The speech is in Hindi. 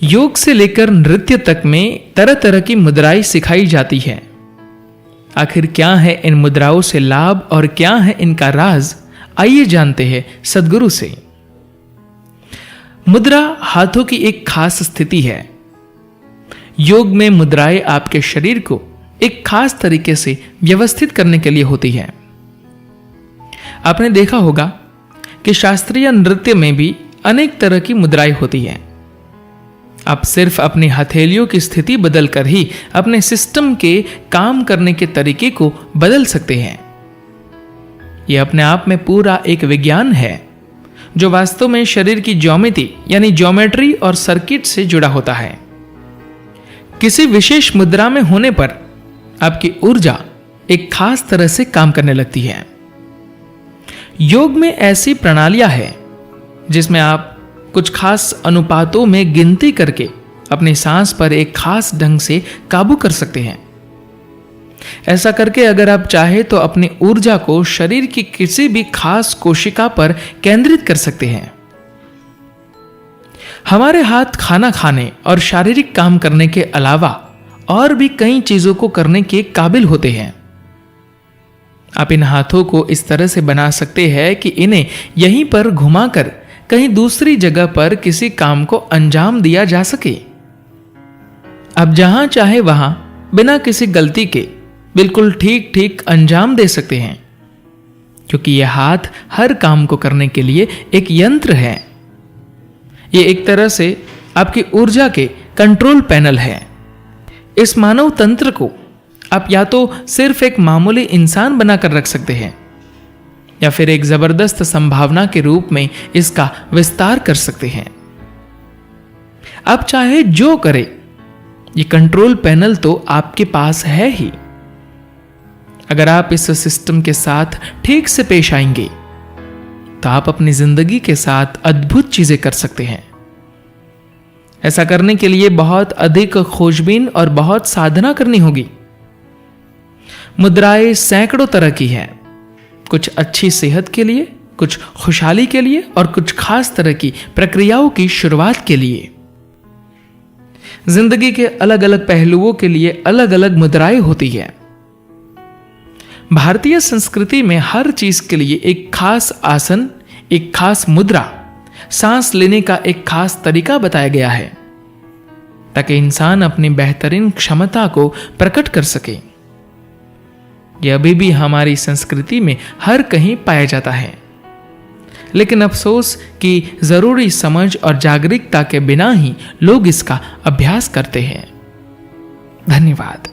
योग से लेकर नृत्य तक में तरह तरह की मुद्राएं सिखाई जाती है। आखिर क्या है इन मुद्राओं से लाभ और क्या है इनका राज, आइए जानते हैं सद्गुरु से। मुद्रा हाथों की एक खास स्थिति है। योग में मुद्राएं आपके शरीर को एक खास तरीके से व्यवस्थित करने के लिए होती है। आपने देखा होगा कि शास्त्रीय नृत्य में भी अनेक तरह की मुद्राएं होती हैं। आप सिर्फ अपनी हथेलियों की स्थिति बदलकर ही अपने सिस्टम के काम करने के तरीके को बदल सकते हैं। यह अपने आप में पूरा एक विज्ञान है जो वास्तव में शरीर की ज्योमेट्री यानी ज्योमेट्री और सर्किट से जुड़ा होता है। किसी विशेष मुद्रा में होने पर आपकी ऊर्जा एक खास तरह से काम करने लगती है। योग में ऐसी प्रणालियां हैं जिसमें आप कुछ खास अनुपातों में गिनती करके अपनी सांस पर एक खास ढंग से काबू कर सकते हैं। ऐसा करके अगर आप चाहे तो अपनी ऊर्जा को शरीर की किसी भी खास कोशिका पर केंद्रित कर सकते हैं। हमारे हाथ खाना खाने और शारीरिक काम करने के अलावा और भी कई चीजों को करने के काबिल होते हैं। आप इन हाथों को इस तरह से बना सकते हैं कि इन्हें यहीं पर घुमाकर कहीं दूसरी जगह पर किसी काम को अंजाम दिया जा सके। आप जहां चाहे वहां बिना किसी गलती के बिल्कुल ठीक ठीक अंजाम दे सकते हैं, क्योंकि यह हाथ हर काम को करने के लिए एक यंत्र है। यह एक तरह से आपकी ऊर्जा के कंट्रोल पैनल है। इस मानव तंत्र को आप या तो सिर्फ एक मामूली इंसान बनाकर रख सकते हैं या फिर एक जबरदस्त संभावना के रूप में इसका विस्तार कर सकते हैं। आप चाहे जो करें, ये कंट्रोल पैनल तो आपके पास है ही। अगर आप इस सिस्टम के साथ ठीक से पेश आएंगे तो आप अपनी जिंदगी के साथ अद्भुत चीजें कर सकते हैं। ऐसा करने के लिए बहुत अधिक खोजबीन और बहुत साधना करनी होगी। मुद्राएं सैकड़ों तरह की हैं, कुछ अच्छी सेहत के लिए, कुछ खुशहाली के लिए और कुछ खास तरह की प्रक्रियाओं की शुरुआत के लिए। जिंदगी के अलग अलग पहलुओं के लिए अलग अलग मुद्राएं होती है। भारतीय संस्कृति में हर चीज के लिए एक खास आसन, एक खास मुद्रा, सांस लेने का एक खास तरीका बताया गया है ताकि इंसान अपनी बेहतरीन क्षमता को प्रकट कर सके। यह अभी भी हमारी संस्कृति में हर कहीं पाया जाता है, लेकिन अफसोस कि जरूरी समझ और जागरूकता के बिना ही लोग इसका अभ्यास करते हैं। धन्यवाद।